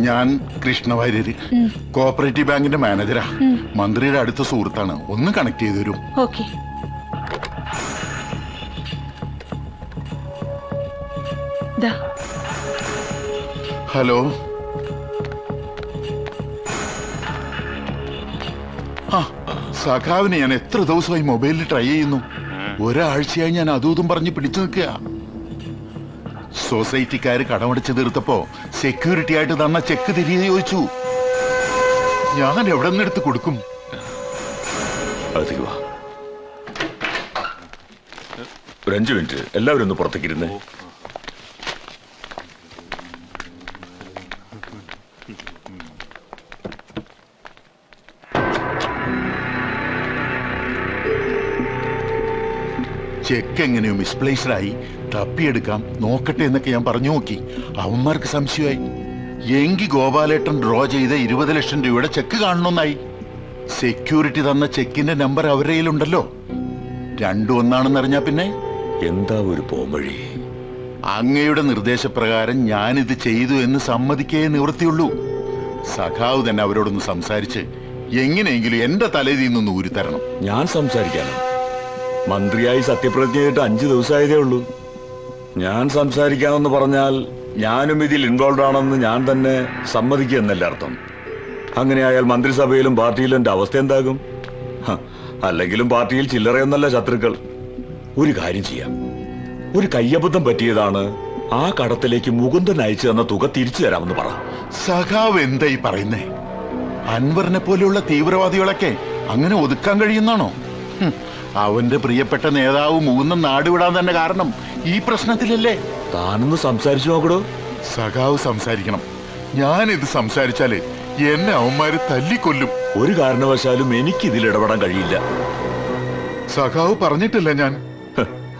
ഞാൻ കൃഷ്ണവാര്യര്, കോഓപ്പറേറ്റീവ് ബാങ്കിന്റെ മാനേജരാ. മന്ത്രിയുടെ അടുത്ത സുഹൃത്താണ്. ഒന്ന് കണക്ട് ചെയ്തു തരും? ഓക്കെ. ഹലോ. സഖാവിനെ ഞാൻ എത്ര ദിവസമായി മൊബൈലിൽ ട്രൈ ചെയ്യുന്നു. ഒരാഴ്ചയായി ഞാൻ അതും പറഞ്ഞ് പിടിച്ചു നിൽക്കുക. സൊസൈറ്റിക്കാര് കടമടിച്ച് തീർത്തപ്പോ സെക്യൂരിറ്റി ആയിട്ട് തന്ന ചെക്ക് തിരികെ ചോദിച്ചു. ഞാൻ എവിടെ നിന്നെടുത്ത് കൊടുക്കും? ഒരു 5 മിനിറ്റ് എല്ലാവരും ഒന്ന് പുറത്തേക്ക് ഇരുന്നേ. ചെക്ക് എങ്ങനെയോ മിസ്പ്ലേസ്ഡ് ആയി, തപ്പിയെടുക്കാം നോക്കട്ടെ എന്നൊക്കെ ഞാൻ പറഞ്ഞു നോക്കി. അവന്മാർക്ക് സംശയമായി. എങ്കി ഗോപാലേട്ടൻ ഡ്രോ ചെയ്ത 20 ലക്ഷം രൂപയുടെ ചെക്ക് കാണണമെന്നായി. സെക്യൂരിറ്റി തന്ന ചെക്കിന്റെ നമ്പർ അവരുടെ കയ്യിലുണ്ടല്ലോ. രണ്ടും ഒന്നാണെന്നറിഞ്ഞാ പിന്നെ എന്താ ഒരു പോംവഴി? അങ്ങയുടെ നിർദ്ദേശപ്രകാരം ഞാനിത് ചെയ്തു എന്ന് സമ്മതിക്കേ നിവൃത്തിയുള്ളൂ. സഖാവ് തന്നെ അവരോടൊന്ന് സംസാരിച്ച് എങ്ങനെയെങ്കിലും എന്റെ തലയിൽ നിന്നൊന്ന് ഊരിത്തരണം. ഞാൻ സംസാരിക്കാനോ? മന്ത്രിയായി സത്യപ്രതിജ്ഞ ചെയ്തിട്ട് 5 ദിവസമായതേ ഉള്ളൂ. ഞാൻ സംസാരിക്കാമെന്ന് പറഞ്ഞാൽ ഞാനും ഇതിൽ ഇൻവോൾവ് ആണെന്ന് ഞാൻ തന്നെ സമ്മതിക്കുക എന്നല്ല അർത്ഥം. അങ്ങനെയായാൽ മന്ത്രിസഭയിലും പാർട്ടിയിലും എന്റെ അവസ്ഥ എന്താകും? അല്ലെങ്കിലും പാർട്ടിയിൽ ചില്ലറയൊന്നല്ല ശത്രുക്കൾ. ഒരു കാര്യം ചെയ്യാം. ഒരു കയ്യബദ്ധം പറ്റിയതാണ്. ആ കടത്തിലേക്ക് മുകുന്ദൻ അയച്ചു തന്ന തുക തിരിച്ചു തരാമെന്ന് പറ. സഖാവ് എന്തായി പറയുന്നേ? അൻവറിനെ പോലെയുള്ള തീവ്രവാദികളൊക്കെ അങ്ങനെ ഒതുക്കാൻ കഴിയുന്നാണോ? അവന്റെ പ്രിയപ്പെട്ട നേതാവ് മുകുന്ദൻ നാടുവിടാൻ തന്നെ കാരണം ഈ പ്രശ്നത്തിലല്ലേ? താനൊന്ന് സംസാരിച്ചു നോക്കടോ. സഖാവ് സംസാരിക്കണം. ഞാനിത് സംസാരിച്ചാല് എന്നെ അവന്മാര് തല്ലിക്കൊല്ലും. ഒരു കാരണവശാലും എനിക്ക് ഇതിൽ ഇടപെടാൻ കഴിയില്ല. സഖാവ് പറഞ്ഞിട്ടില്ല ഞാൻ.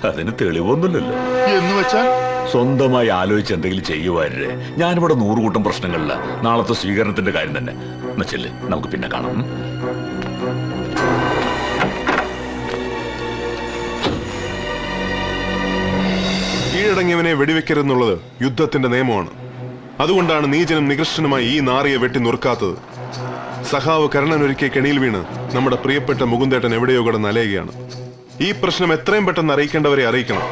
അതിന് തെളിവൊന്നുമില്ലല്ലോ. എന്ന് വെച്ചാൽ സ്വന്തമായി ആലോചിച്ച് എന്തെങ്കിലും ചെയ്യുവാരേ. ഞാനിവിടെ 100 കൂട്ടം പ്രശ്നങ്ങളില്ല. നാളത്തെ സ്വീകരണത്തിന്റെ കാര്യം തന്നെ എന്നുവെച്ചല്ലേ, നമുക്ക് പിന്നെ കാണാം. കീഴടങ്ങിയവനെ വെടിവെക്കരുതെന്നുള്ളത് യുദ്ധത്തിന്റെ നിയമമാണ്. അതുകൊണ്ടാണ് നീചനും നികൃഷ്ടനുമായി ഈ നാറിയെ വെട്ടി നുറുക്കാത്തത്. സഖാവ് കരുണനൊരുക്കിയ കെണിയിൽ വീണ് നമ്മുടെ പ്രിയപ്പെട്ട മുകുന്ദേട്ടൻ എവിടെയോ കിടന്ന് അലയുകയാണ്. ഈ പ്രശ്നം എത്രയും പെട്ടെന്ന് അറിയിക്കേണ്ടവരെ അറിയിക്കണം.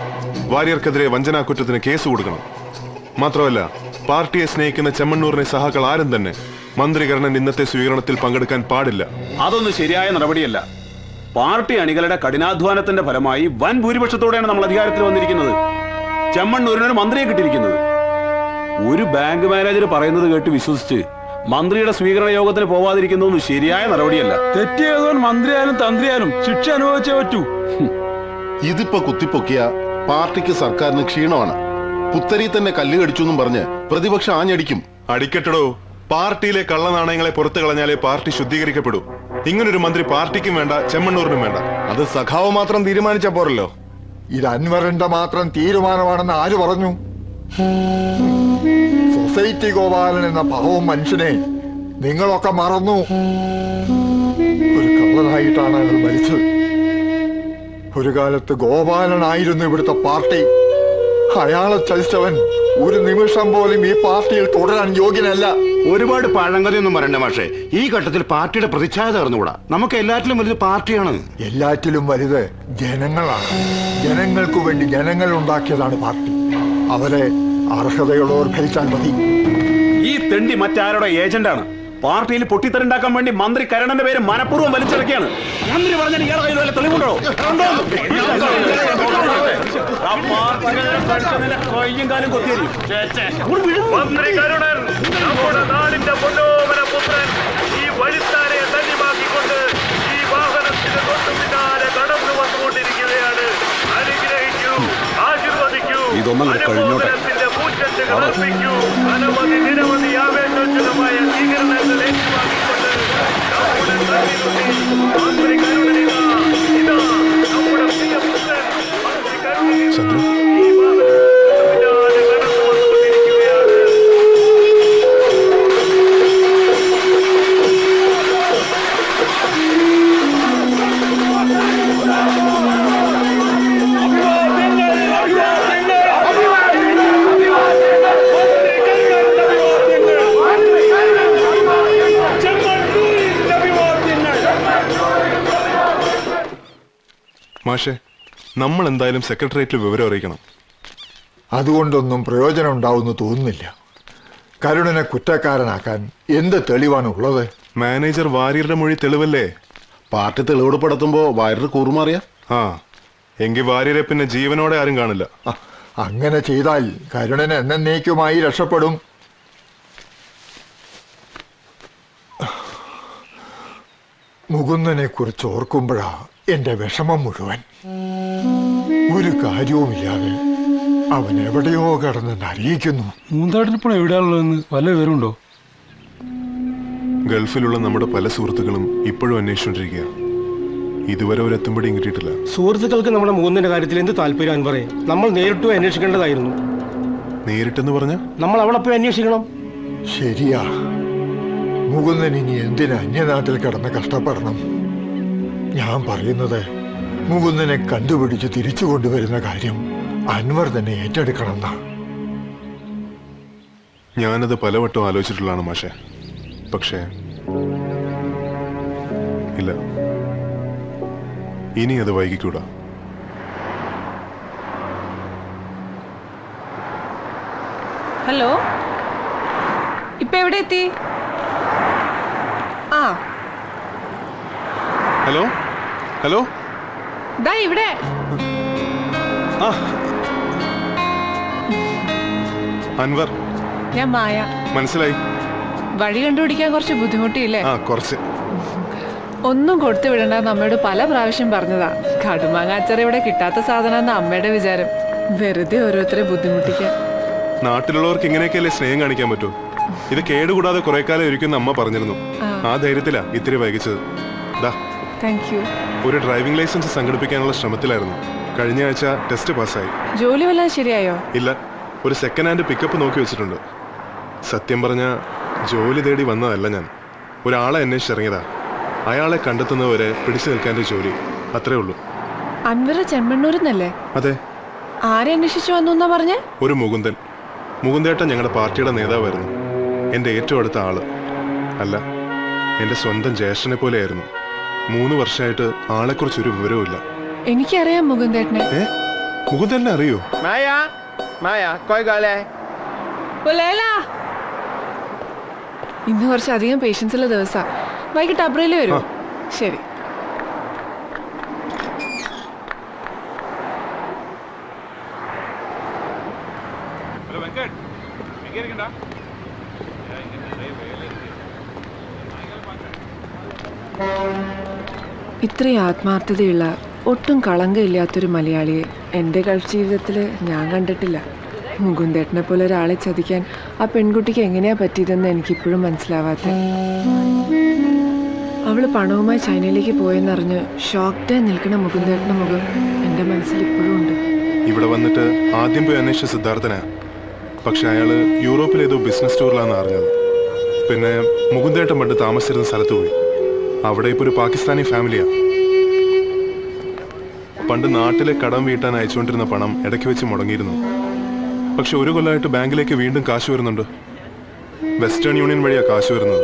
വാര്യർക്കെതിരെ വഞ്ചനാക്കുറ്റത്തിന് കേസ് കൊടുക്കണം. മാത്രമല്ല, പാർട്ടിയെ സ്നേഹിക്കുന്ന ചെമ്മണ്ണൂരിനെ സഹാക്കൾ ആരും തന്നെ മന്ത്രി കരുണൻ ഇന്നത്തെ സ്വീകരണത്തിൽ പങ്കെടുക്കാൻ പാടില്ല. അതൊന്നും ശരിയായ നടപടിയല്ല. പാർട്ടി അണികളുടെ കഠിനാധ്വാനത്തിന്റെ ഫലമായി വൻ ഭൂരിപക്ഷത്തോടെയാണ് നമ്മൾ അധികാരത്തിൽ വന്നിരിക്കുന്നത്. ചെമ്മണ്ണൂരിനൊരു മന്ത്രിയെ കിട്ടിയിരിക്കുന്നത്. ഒരു ബാങ്ക് മാനേജർ പറയുന്നത് കേട്ട് വിശ്വസിച്ച് മന്ത്രിയുടെ സ്വീകരണ യോഗത്തിന് പോവാതിരിക്കുന്നതൊന്നും ശരിയായ നടപടിയല്ല. തെറ്റിയതോൻ മന്ത്രിയായാലും തന്ത്രിയായാലും ശിക്ഷ അനുഭവിച്ചേ പറ്റൂ. ഇതിപ്പോ കുത്തിപ്പൊക്കിയ പാർട്ടിക്ക് സർക്കാരിന് ക്ഷീണമാണ്. പുത്തരി തന്നെ കല്ല് കടിച്ചു എന്നും പറഞ്ഞ് പ്രതിപക്ഷം ആഞ്ഞടിക്കും. അടിക്കട്ടടോ. പാർട്ടിയിലെ കള്ളനാണയങ്ങളെ പുറത്തു കളഞ്ഞാലേ പാർട്ടി ശുദ്ധീകരിക്കപ്പെടൂ. ഇങ്ങനൊരു മന്ത്രി പാർട്ടിക്കും വേണ്ട, ചെമ്മണ്ണൂരിനും വേണ്ട. അത് സഖാവ് മാത്രം തീരുമാനിച്ച പോരല്ലോ. ഇത് അൻവറിന്റെ മാത്രം തീരുമാനമാണെന്ന് ആര് പറഞ്ഞു? സൊസൈറ്റി ഗോപാലൻ എന്ന പാവം മനുഷ്യനെ നിങ്ങളൊക്കെ മറന്നു. ഒരു കള്ളനായിട്ടാണ് അയാൾ മരിച്ചത്. ഒരു കാലത്ത് ഗോപാലനായിരുന്നു ഇവിടുത്തെ പാർട്ടി. അയാളെ ചതിച്ചവൻ ഒരു നിമിഷം പോലും ഈ പാർട്ടിയിൽ തുടരാൻ യോഗ്യനല്ല. ഒരുപാട് പഴങ്കഥയൊന്നും പറയണ്ട മാഷേ. ഈ ഘട്ടത്തിൽ പാർട്ടിയുടെ പ്രതിച്ഛായ തകർന്നുകൂടാ. നമുക്ക് എല്ലാറ്റിലും വലുത് പാർട്ടിയാണ്. എല്ലാറ്റിലും വലുത് ജനങ്ങളാണ്. ജനങ്ങൾക്കു വേണ്ടി ജനങ്ങൾ ഉണ്ടാക്കിയതാണ് പാർട്ടി. അവരെ അർഹതയുള്ളവർ ഭരിച്ചാൽ മതി. ഈ തെണ്ടി മറ്റാരുടെ ഏജന്റാണ്. പാർട്ടിയിൽ പൊട്ടിത്തെറുണ്ടാക്കാൻ വേണ്ടി മന്ത്രി കരുണന്റെ പേര് മനഃപൂർവ്വം വലിച്ചിറക്കിയാണ്. മന്ത്രി പറഞ്ഞാൽ ഇയാളെ കയ്യിൽ വല്ല തെളിവുണ്ടോ? കയ്യും കാലും കൊത്തിയരിക്കും. മന്ത്രി കരുണൻ, നമ്മുടെ നാടിന്റെ പൊന്നോമന പുത്രൻ, ഈ വഴിത്താരെ ധന്യമാക്കിക്കൊണ്ട് ഈ വാഹനത്തിന് തൊട്ടു പിന്നാലെ കടന്നു വന്നുകൊണ്ടിരിക്കുകയാണ്. അനുഗ്രഹിക്കൂ, ആശീർവദിക്കൂ, അനുമോദനത്തിന്റെ പൂച്ചെണ്ടുകൾ അർപ്പിക്കൂ. അനവധി നിരവധി ആവേശോജ്വലമായ സ്വീകരണങ്ങൾ ഏറ്റുവാങ്ങിക്കൊണ്ട് നമ്മുടെ മന്ത്രി കരുണനിതാ, ഇതാ നമ്മുടെ പ്രിയപുത്രൻ മന്ത്രി കരുണൻ ഈ വാഹനത്തിന് പിന്നാലെ കടന്നു വന്നുകൊണ്ടിരിക്കുകയാണ്. അഭിവാദ്യങ്ങൾ മാഷെ, നമ്മൾ എന്തായാലും സെക്രട്ടേറിയറ്റിൽ വിവരം അറിയിക്കണം. അതുകൊണ്ടൊന്നും പ്രയോജനം ഉണ്ടാവുമെന്ന് തോന്നുന്നില്ല. കരുണനെ കുറ്റക്കാരനാക്കാൻ എന്ത് തെളിവാണ് ഉള്ളത്? മാനേജർ വാര്യരുടെ മൊഴി തെളിവല്ലേ? പാർട്ടി തെളിവെടുപ്പെടുത്തുമ്പോ വയറ് കൂറുമാറിയ ആ, എങ്കിൽ വാര്യരെ പിന്നെ ജീവനോടെ ആരും കാണില്ല. അങ്ങനെ ചെയ്താൽ കരുണൻ എന്നേക്കുമായി രക്ഷപ്പെടും. മുകുന്ദനെ കുറിച്ച് ഓർക്കുമ്പോഴാ എന്റെ വിഷമം മുഴുവൻ. ഒരു കാര്യവുമില്ലാതെ അവൻ എവിടെയോ കിടന്നെന്ന് അറിയിക്കുന്നു. മൂന്നാട്ടിനിപ്പോൾ എവിടെയാണുള്ളതെന്ന് വല്ല വിവരമുണ്ടോ? ഗൾഫിലുള്ള നമ്മുടെ പല സുഹൃത്തുക്കളും ഇപ്പോഴും അന്വേഷിച്ചുകൊണ്ടിരിക്കുക. ഇതുവരെ ഒരു എത്തുമ്പടിയും കിട്ടിയിട്ടില്ല. സുഹൃത്തുക്കൾക്ക് നമ്മുടെ മൂന്നിന്റെ കാര്യത്തിൽ എന്ത് താല്പര്യം അൻവറേ? നമ്മൾ നേരിട്ട് പോയി അന്വേഷിക്കേണ്ടതായിരുന്നു. നേരിട്ടെന്ന് പറഞ്ഞ നമ്മൾ അവിടെ പോയി അന്വേഷിക്കണം. ശരിയാ. മുകുന്ദൻ ഇനി എന്തിന് അന്യനാട്ടിൽ കിടന്ന് കഷ്ടപ്പെടണം? ഞാൻ പറയുന്നത് മുകുന്ദനെ കണ്ടുപിടിച്ച് തിരിച്ചു കൊണ്ടുവരുന്ന കാര്യം അൻവർ തന്നെ ഏറ്റെടുക്കണമെന്നാ. ഞാനത് പലവട്ടം ആലോചിച്ചിട്ടുള്ളതാണ് മാഷെ. പക്ഷേ ഇല്ല, ഇനി അത് വൈകിക്കൂടാ. ഹലോ, ഇപ്പൊ എവിടെ എത്തി? ആ, ഹലോ ഹലോ, ദാ ഇവിടെ. ആ അൻവർ, ഞാൻ മായ. മനസ്സിലായി. വഴി കണ്ടുപിടിക്കാൻ കുറച്ച് ബുദ്ധിമുട്ടിയില്ലേ? ആ, കുറച്ച്. ഒന്നും കൊടുത്തു വിടണ്ട നമ്മയോട് പല പ്രാവശ്യം പറഞ്ഞതാ. കടുമാങ്ങാച്ചറ ഇവിടെ കിട്ടാത്ത സാധനം അമ്മയുടെ വിചാരം. വെറുതെ ഓരോരുത്തരെ ബുദ്ധിമുട്ടിക്കാൻ. നാട്ടിലുള്ളവർക്ക് ഇങ്ങനെയൊക്കെയല്ലേ സ്നേഹം കാണിക്കാൻ പറ്റൂ. ഇത് കേടുകൂടാതെ കുറെ കാലം ഇരിക്കുന്ന അമ്മ പറഞ്ഞിരുന്നു. ആ ധൈര്യത്തിലാ ഇത്തിരി വൈകിച്ചത്. ദാ, താങ്ക് യു. ഒരു ഡ്രൈവിംഗ് ലൈസൻസ് സംഘടിപ്പിക്കാനുള്ള ശ്രമത്തിലായിരുന്നു. കഴിഞ്ഞ ആഴ്ച ടെസ്റ്റ് പാസ്സായി. ജോലി വല്ലതും ശരിയായോ? ഇല്ല, ഒരു സെക്കൻഡ് ഹാൻഡ് പിക്കപ്പ് നോക്കി വെച്ചിട്ടുണ്ട്. സത്യം പറഞ്ഞ ജോലി തേടി വന്നതല്ല ഞാൻ. ഒരാളെ അന്വേഷിച്ചിറങ്ങിയതാ. അയാളെ കണ്ടെത്തുന്നവരെ പിടിച്ചു നിൽക്കാൻ ജോലി, അത്രേ ഉള്ളൂ. അൻവർ ചെമ്മണ്ണൂരിന്നല്ലേ? അതെ. ആരെ അന്വേഷിച്ചു വന്നു എന്നാ പറഞ്ഞേ? ഒരു മുകുന്ദൻ. മുകുന്ദേട്ടൻ ഞങ്ങളുടെ പാർട്ടിയുടെ നേതാവായിരുന്നു. എൻ്റെ ഏറ്റവും അടുത്ത ആള്. അല്ല, എൻ്റെ സ്വന്തം ജ്യേഷ്ഠനെ പോലെയായിരുന്നു. 3 വർഷമായിട്ട് ആളെക്കുറിച്ച് ഒരു വിവരവും ഇല്ല. എനിക്കറിയാം മുകുന്ദേട്ടനെ. മുകുന്ദേട്ടനെ അറിയോ? ഇന്ന് കുറച്ചധികം പേഷ്യൻസ് ഉള്ള ദിവസാ. വൈകിട്ട് അബ്രയില് വരും. ശരി. ഇത്രയും ആത്മാർത്ഥതയുള്ള, ഒട്ടും കളങ്കമില്ലാത്തൊരു മലയാളിയെ എൻ്റെ ഗൾഫ് ജീവിതത്തിൽ ഞാൻ കണ്ടിട്ടില്ല. മുകുന്ദേട്ടനെ പോലെ ഒരാളെ ചതിക്കാൻ ആ പെൺകുട്ടിക്ക് എങ്ങനെയാ പറ്റിയതെന്ന് എനിക്കിപ്പോഴും മനസ്സിലാവാത്ത. അവള് പണവുമായി ചൈനയിലേക്ക് പോയെന്നറിഞ്ഞ് ഷോക്ക്ഡായി നിൽക്കുന്ന മുകുന്ദേട്ടന്റെ മുഖം എൻ്റെ മനസ്സിൽ ഇപ്പോഴും ഉണ്ട്. ഇവിടെ വന്നിട്ട് ആദ്യം പോയി അന്വേഷിച്ച സിദ്ധാർത്ഥനാ. പക്ഷെ അയാള് യൂറോപ്പിലേതോ ബിസിനസ് ടൂറിലാണെന്ന് അറിഞ്ഞത്. പിന്നെ മുകുന്ദേട്ടൻ പണ്ട് താമസിച്ചിരുന്ന സ്ഥലത്ത് പോയി. അവിടെ ഇപ്പോൾ ഒരു പാകിസ്ഥാനി ഫാമിലിയാ. പണ്ട് നാട്ടിലെ കടം വീട്ടാൻ അയച്ചുകൊണ്ടിരുന്ന പണം ഇടയ്ക്ക് വെച്ച് മുടങ്ങിയിരുന്നു. പക്ഷെ 1 കൊല്ലമായിട്ട് ബാങ്കിലേക്ക് വീണ്ടും കാശ് വരുന്നുണ്ട്. വെസ്റ്റേൺ യൂണിയൻ വഴിയാ കാശ് വരുന്നത്.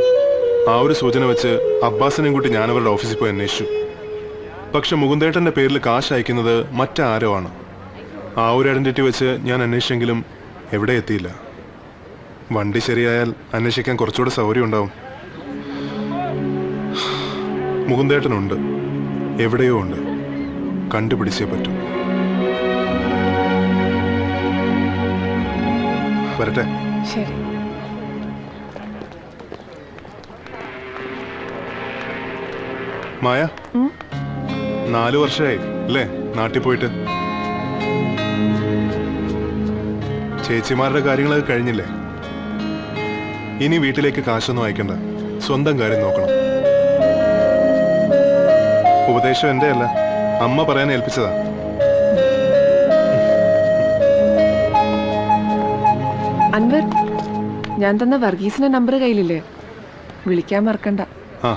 ആ ഒരു സൂചന വെച്ച് അബ്ബാസിനെയും കൂട്ടി ഞാൻ അവരുടെ ഓഫീസിൽ പോയി അന്വേഷിച്ചു. പക്ഷെ മുകുന്ദേട്ടന്റെ പേരിൽ കാശ് അയക്കുന്നത് മറ്റാരോ ആണ്. ആ ഒരു ഐഡന്റിറ്റി വെച്ച് ഞാൻ അന്വേഷിച്ചെങ്കിലും എവിടെ എത്തിയില്ല. വണ്ടി ശരിയായാൽ അന്വേഷിക്കാൻ കുറച്ചുകൂടെ സൗകര്യം ഉണ്ടാവും. മുകുന്ദേട്ടനുണ്ട്, എവിടെയോ ഉണ്ട്. കണ്ടുപിടിച്ചേ പറ്റൂ. വരട്ടെ. ശരി. മായ, 4 വർഷമായി അല്ലേ നാട്ടിൽ പോയിട്ട്? ചേച്ചിമാരുടെ കാര്യങ്ങളൊക്കെ കഴിഞ്ഞില്ലേ? ഇനി വീട്ടിലേക്ക് കാശൊന്നും അയക്കണ്ട. സ്വന്തം കാര്യം നോക്കണം. ഉപദേശം എന്റെ അല്ല, അമ്മ പറയാൻ ഏൽപ്പിച്ചതാ. അൻവർ, ഞാൻ തന്ന വർഗീസിന്റെ നമ്പർ കയ്യിലില്ലേ? വിളിക്കാൻ മറക്കണ്ട. ആ.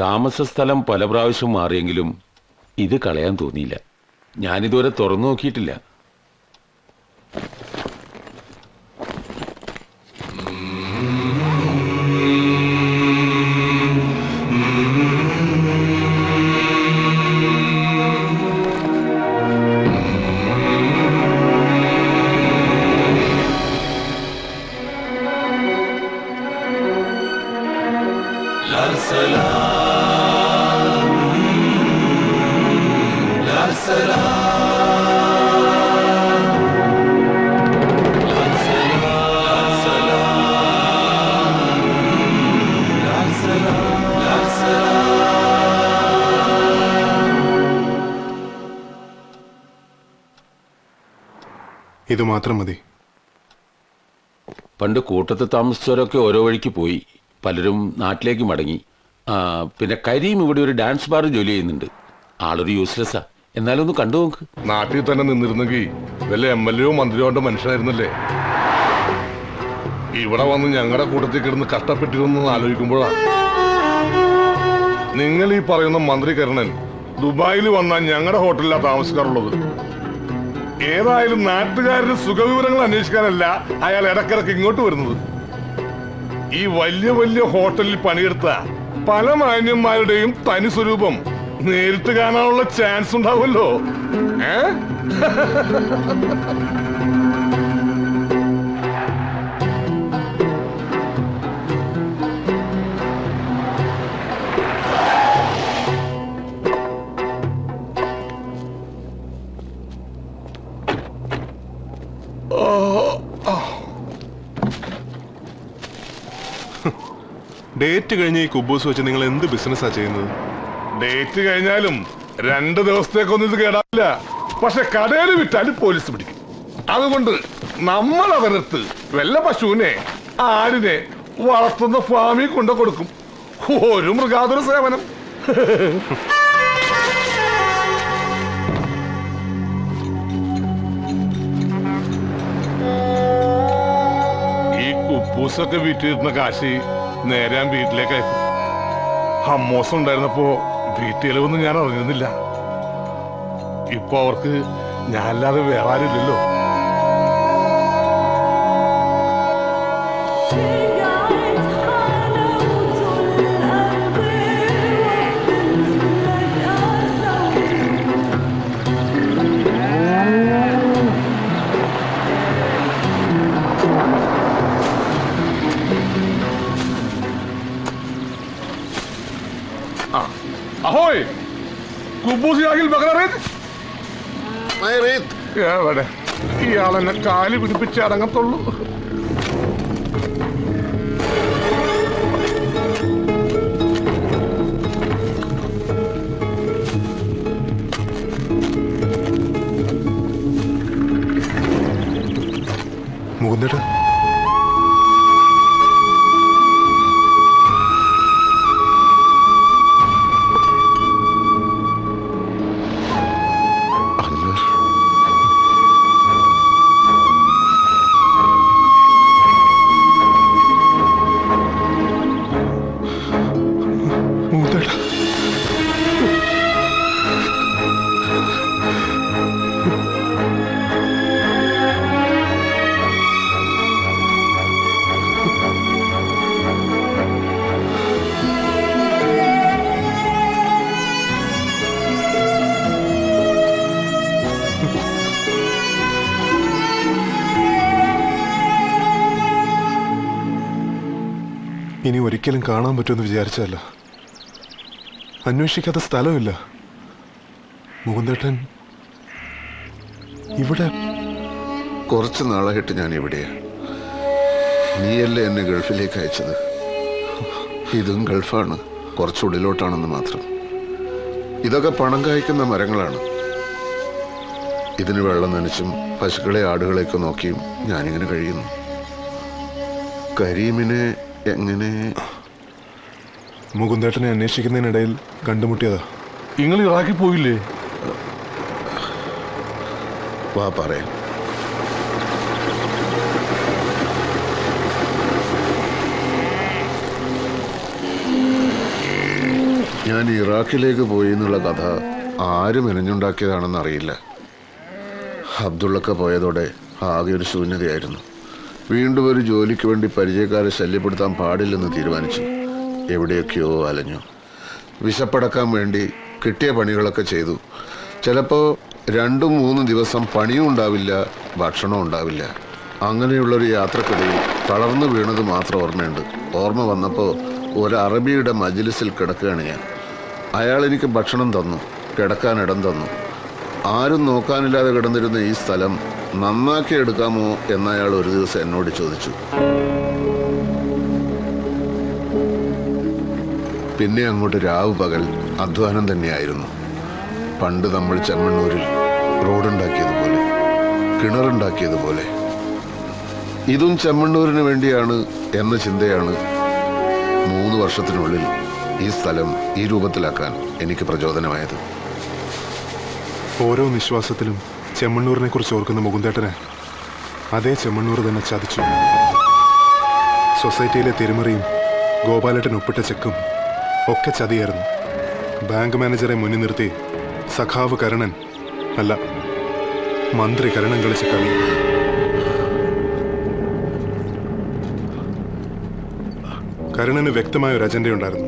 താമസ സ്ഥലം പല പ്രാവശ്യം മാറിയെങ്കിലും ഇത് കളയാൻ തോന്നിയില്ല. ഞാനിതുവരെ തുറന്നു നോക്കിയിട്ടില്ല. ഇത് മാത്രം മതി. പണ്ട് കൂട്ടത്തിൽ താമസിച്ചവരൊക്കെ ഓരോ വഴിക്ക് പോയി, പലരും നാട്ടിലേക്ക് മടങ്ങി. പിന്നെ കരീം ഇവിടെ ഒരു ഡാൻസ് ബാർ ജോലി ചെയ്യുന്നുണ്ട്. ആളൊരു യൂസ്ലെസ്സാ, എന്നാലും ഒന്ന് കണ്ടു നോക്ക്. നാട്ടിൽ തന്നെ നിന്നിരുന്നെങ്കിൽ വല്ല MLA മന്ത്രിയോന്റെ മനുഷ്യനായിരുന്നല്ലേ. ഇവിടെ വന്ന് ഞങ്ങളുടെ കൂട്ടത്തിൽ കിടന്ന് കഷ്ടപ്പെട്ടിരുന്നു ആലോചിക്കുമ്പോഴാ നിങ്ങൾ ഈ പറയുന്ന മന്ത്രി കരുണൻ ദുബായിൽ വന്നാൽ ഞങ്ങളുടെ ഹോട്ടലിലാണ് താമസിക്കാറുള്ളത്. ഏതായാലും നാട്ടുകാരുടെ സുഖവിവരങ്ങൾ അന്വേഷിക്കാനല്ല അയാൾ ഇടക്കിടക്ക് ഇങ്ങോട്ട് വരുന്നത്. ഈ വലിയ വലിയ ഹോട്ടലിൽ പണിയെടുത്ത പല മാന്യന്മാരുടെയും തനി സ്വരൂപം നേരിട്ട് കാണാനുള്ള ചാൻസ് ഉണ്ടാവുമല്ലോ. ഡേറ്റ് കഴിഞ്ഞ ഈ കുബൂസ് വെച്ച് നിങ്ങൾ എന്ത് ബിസിനസ്സാ ചെയ്യുന്നത്? ഡേറ്റ് കഴിഞ്ഞാലും 2 ദിവസത്തേക്കൊന്നും ഇത് കേടാവില്ല. പക്ഷെ കടയിൽ വിറ്റാലും പോലീസ് പിടിക്കും. അതുകൊണ്ട് നമ്മൾ അവരടുത്ത് വല്ല പശുവിനെ ആടിനെ വളർത്തുന്ന ഫാമിൽ കൊണ്ടു കൊടുക്കും. ഒരു മൃഗാതുര സേവനം. ഈ കുപ്പൂസൊക്കെ വിറ്റിരുന്ന കാശി നേരെ വീട്ടിലേക്ക് അയക്കും. ഹമ്മോസം ഉണ്ടായിരുന്നപ്പോ വീട്ടിലൊന്നും ഞാൻ അറിഞ്ഞിരുന്നില്ല. ഇപ്പൊ അവർക്ക് ഞാനല്ലാതെ വേറെ ആരില്ലല്ലോ. ahoy! കുബൂസ് യാഗിൽ എവിടെ ഇയാളെന്നെ കാല് പിടിപ്പിച്ച് അടങ്ങത്തുള്ളൂ. മുകുന്ദേട്ടാ, ഇനി ഒരിക്കലും കാണാൻ പറ്റുമെന്ന് വിചാരിച്ചല്ല. അന്വേഷിക്കാത്ത സ്ഥലമില്ല. മുകുന്ദേട്ടൻ ഇവിടെ കുറച്ച് നാളായിട്ട് ഞാൻ ഇവിടെയാ. നീയല്ലേ എന്നെ ഗൾഫിലേക്ക് അയച്ചത്. ഇതും ഗൾഫാണ്, കുറച്ചുള്ളിലോട്ടാണെന്ന് മാത്രം. ഇതൊക്കെ പണം കായ്ക്കുന്ന മരങ്ങളാണ്. ഇതിന് വെള്ളം നനച്ചും പശുക്കളെ ആടുകളെയൊക്കെ നോക്കിയും ഞാനിങ്ങനെ കഴിയുന്നു. കരീമിനെ എങ്ങനെ? മുകുന്ദേട്ടനെ അന്വേഷിക്കുന്നതിനിടയിൽ കണ്ടുമുട്ടിയതാ. നിങ്ങൾ ഇറാഖിൽ പോയില്ലേ? വാ പറയാം. ഞാൻ ഇറാഖിലേക്ക് പോയി എന്നുള്ള കഥ ആര് മെനഞ്ഞുണ്ടാക്കിയതാണെന്ന് അറിയില്ല. അബ്ദുള്ളക്ക പോയതോടെ ആകെ ഒരു ശൂന്യതയായിരുന്നു. വീണ്ടും ഒരു ജോലിക്ക് വേണ്ടി പരിചയക്കാരെ ശല്യപ്പെടുത്താൻ പാടില്ലെന്ന് തീരുമാനിച്ചു. എവിടെയൊക്കെയോ അലഞ്ഞു. വിശപ്പടക്കാൻ വേണ്ടി കിട്ടിയ പണികളൊക്കെ ചെയ്തു. ചിലപ്പോൾ 2-3 ദിവസം പണിയും ഉണ്ടാവില്ല, ഭക്ഷണവും ഉണ്ടാവില്ല. അങ്ങനെയുള്ളൊരു യാത്രക്കിടയിൽ തളർന്നു വീണത് മാത്രം ഓർമ്മയുണ്ട്. ഓർമ്മ വന്നപ്പോൾ ഒരു അറബിയുടെ മജ്ലിസിൽ കിടക്കുകയാണ് ഞാൻ. അയാൾ എനിക്ക് ഭക്ഷണം തന്നു, കിടക്കാൻ ഇടം തന്നു. ആരും നോക്കാനില്ലാതെ കിടന്നിരുന്ന ഈ സ്ഥലം നന്നാക്കി എടുക്കാമോ എന്നയാൾ ഒരു ദിവസം എന്നോട് ചോദിച്ചു. പിന്നെ അങ്ങോട്ട് രാവ് പകൽ അധ്വാനം തന്നെയായിരുന്നു. പണ്ട് നമ്മൾ ചെമ്മണ്ണൂരിൽ റോഡുണ്ടാക്കിയതുപോലെ, കിണറുണ്ടാക്കിയതുപോലെ ഇതും ചെമ്മണ്ണൂരിന് വേണ്ടിയാണ് എന്ന ചിന്തയാണ് 3 വർഷത്തിനുള്ളിൽ ഈ സ്ഥലം ഈ രൂപത്തിലാക്കാൻ എനിക്ക് പ്രചോദനമായത്. ഓരോ നിശ്വാസത്തിലും ചെമ്മണ്ണൂരിനെ കുറിച്ച് ഓർക്കുന്ന മുകുന്ദേട്ടനെ അതേ ചെമ്മണ്ണൂർ തന്നെ ചതിച്ചു. സൊസൈറ്റിയിലെ തിരുമറിയും ഗോപാലേട്ടൻ ഒപ്പിട്ട ചെക്കും ഒക്കെ ചതിയായിരുന്നു. ബാങ്ക് മാനേജറെ മുന്നിൽ നിർത്തി സഖാവ് കരുണൻ അല്ല, മന്ത്രി കരുണൻ കളിച്ച കളി. കരുണന് വ്യക്തമായ ഒരു അജണ്ടയുണ്ടായിരുന്നു.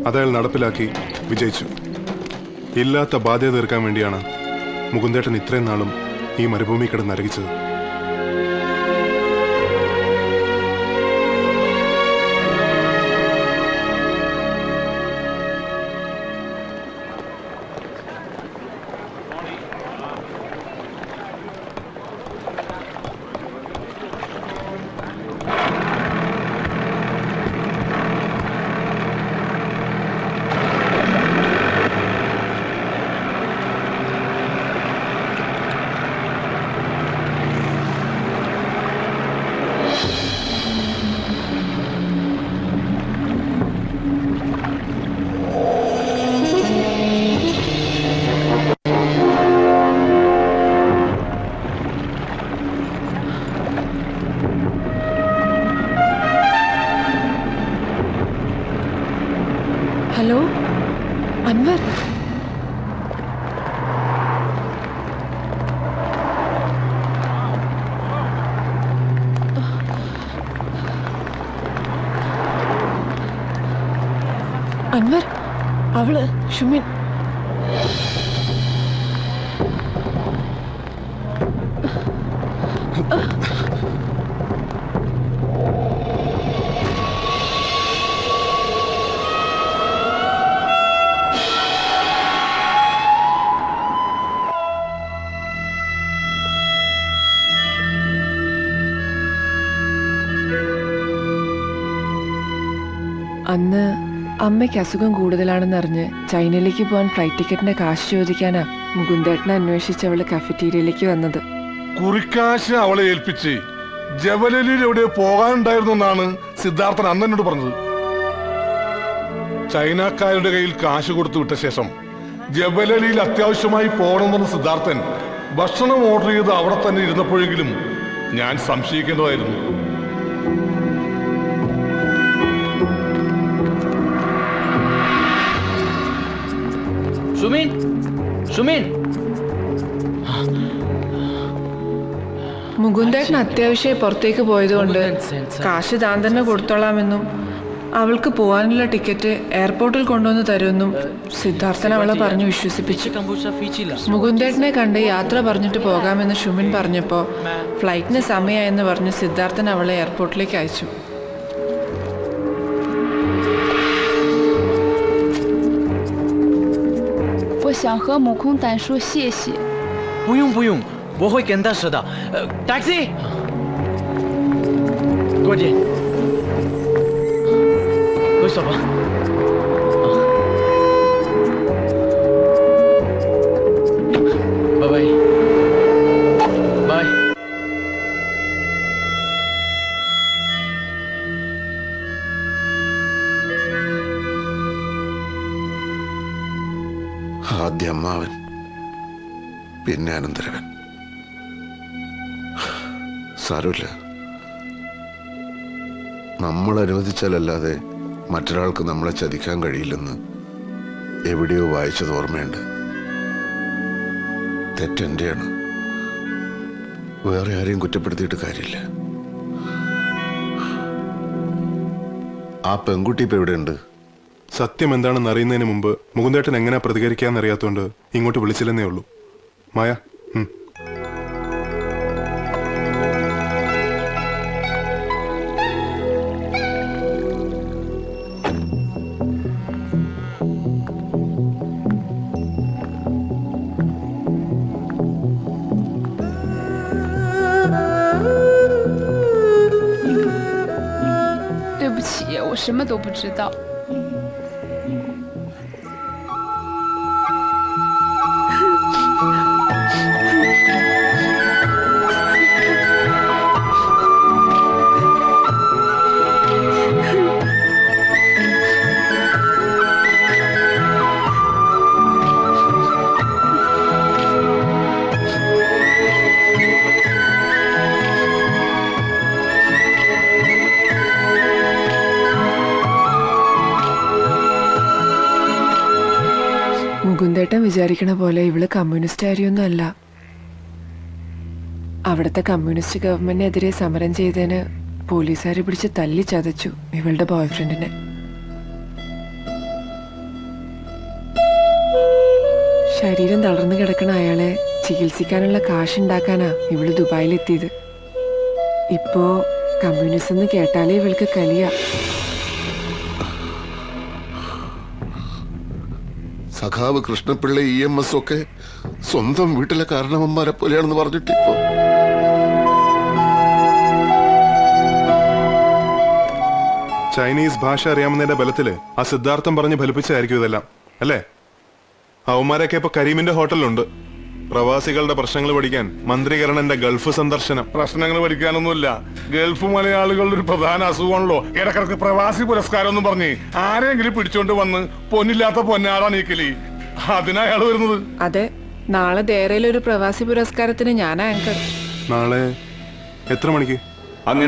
അതയാൾ നടപ്പിലാക്കി വിജയിച്ചു. ഇല്ലാത്ത ബാധ്യത തീർക്കാൻ വേണ്ടിയാണ് മുകുന്ദേട്ടൻ ഇത്രയും നാളും ഈ മരുഭൂമി കിടന്ന് നരകിച്ചത്. ഹലോ അൻവർ, അൻവർ, അവള് ഷുമിൻ. അന്ന് അമ്മയ്ക്ക് അസുഖം കൂടുതലാണെന്നറിഞ്ഞ് ചൈനയിലേക്ക് പോകാൻ ഫ്ലൈറ്റ് ടിക്കറ്റിന്റെ കാശ് ചോദിക്കാനാ മുകുന്ദേട്ടനെ അന്വേഷിച്ച് അവള് കഫറ്റീരിയയിലേക്ക് വന്നത്. കുറിക്കാശ് അവളെ ഏൽപ്പിച്ച് ജബലലിയിൽ എവിടെ പോകാനുണ്ടായിരുന്നു എന്നാണ് സിദ്ധാർത്ഥൻ അന്ന് എന്നോട് പറഞ്ഞത്. ചൈനക്കാരുടെ കയ്യിൽ കാശ് കൊടുത്തു വിട്ട ശേഷം ജബലലിയിൽ അത്യാവശ്യമായി പോകണമെന്ന് സിദ്ധാർത്ഥൻ ഭക്ഷണം ഓർഡർ ചെയ്ത് അവിടെ തന്നെ ഇരുന്നപ്പോഴെങ്കിലും ഞാൻ സംശയിക്കേണ്ടതായിരുന്നു. സുമിൻ, സുമിൻ, മുകുന്ദേട്ടൻ അത്യാവശ്യമായി പുറത്തേക്ക് പോയതുകൊണ്ട് കാശ് താൻ തന്നെ കൊടുത്തോളാമെന്നും അവൾക്ക് പോകാനുള്ള ടിക്കറ്റ് എയർപോർട്ടിൽ കൊണ്ടുവന്ന് തരുമെന്നും സിദ്ധാർത്ഥൻ അവളെ പറഞ്ഞു വിശ്വസിപ്പിച്ചു. മുകുന്ദേട്ടനെ കണ്ട് യാത്ര പറഞ്ഞിട്ട് പോകാമെന്ന് ഷുമിൻ പറഞ്ഞപ്പോൾ ഫ്ലൈറ്റിന് സമയമായെന്ന് പറഞ്ഞ് സിദ്ധാർത്ഥൻ അവളെ എയർപോർട്ടിലേക്ക് അയച്ചു. ആദ്യ അമ്മാവൻ, പിന്നെ അനന്തരവൻ. സാരമില്ല, നമ്മൾ അനുവദിച്ചാലല്ലാതെ മറ്റൊരാൾക്ക് നമ്മളെ ചതിക്കാൻ കഴിയില്ലെന്ന് എവിടെയോ വായിച്ചത് ഓർമ്മയുണ്ട്. തെറ്റെന്റെയാണ്, വേറെ ആരെയും കുറ്റപ്പെടുത്തിയിട്ട് കാര്യമില്ല. ആ പെൺകുട്ടി ഇപ്പൊ എവിടെയുണ്ട്? സത്യം എന്താണെന്ന് അറിയുന്നതിന് മുമ്പ് മുകുന്ദേട്ടൻ എങ്ങനെ പ്രതികരിക്കാന്നറിയാത്തോണ്ട് ഇങ്ങോട്ട് വിളിച്ചില്ലെന്നേ ഉള്ളൂ. മായ, 什么都不知道。മുകുന്ദേട്ടൻ വിചാരിക്കണ പോലെ ഇവള് കമ്മ്യൂണിസ്റ്റുകാരിയൊന്നും അല്ല. അവിടുത്തെ കമ്മ്യൂണിസ്റ്റ് ഗവൺമെന്റിനെതിരെ സമരം ചെയ്തതിന് പോലീസുകാരെ പിടിച്ച് തല്ലി ചതച്ചു ഇവളുടെ ബോയ്ഫ്രണ്ടിനെ. ശരീരം തളർന്നു കിടക്കണ അയാളെ ചികിത്സിക്കാനുള്ള കാശുണ്ടാക്കാനാ ഇവള് ദുബായിലെത്തിയത്. ഇപ്പോ കമ്മ്യൂണിസം എന്ന് കേട്ടാലേ ഇവൾക്ക് കലിയ. സഖാവ് കൃഷ്ണപിള്ള EMS ഒക്കെ സ്വന്തം വീട്ടിലെ കാരണവന്മാരെ പോലെയാണെന്ന് പറഞ്ഞിട്ടിപ്പോ ചൈനീസ് ഭാഷ അറിയാവുന്നതിന്റെ ബലത്തില് ആ സിദ്ധാർത്ഥം പറഞ്ഞ് ഫലിപ്പിച്ചായിരിക്കും ഇതെല്ലാം അല്ലേ? അവന്മാരൊക്കെ ഇപ്പൊ കരീമിന്റെ ഹോട്ടലിലുണ്ട്. പ്രവാസികളുടെ പ്രശ്നങ്ങൾ പഠിക്കാൻ മന്ത്രികരണന്റെ ഗൾഫ് സന്ദർശനം. പ്രശ്നങ്ങൾ പഠിക്കാനൊന്നുമില്ല. ഗൾഫ് മലയാളികളുടെ ഒരു പ്രധാന അസുഖമാണല്ലോ ഇടക്കിടക്ക് പ്രവാസി പുരസ്കാരം എന്ന് പറഞ്ഞ് ആരെങ്കിലും പിടിച്ചോണ്ട് വന്ന് പൊന്നില്ലാത്ത പൊന്നാടാ നീക്കലി. അതിനാ അയാൾ വരുന്നത്. അതെ, നാളെ ദേറയിലൊരു പ്രവാസി പുരസ്കാരത്തിന് ഞാനാ ആങ്കർ. നാളെ എത്ര മണിക്ക്? അങ്ങനെ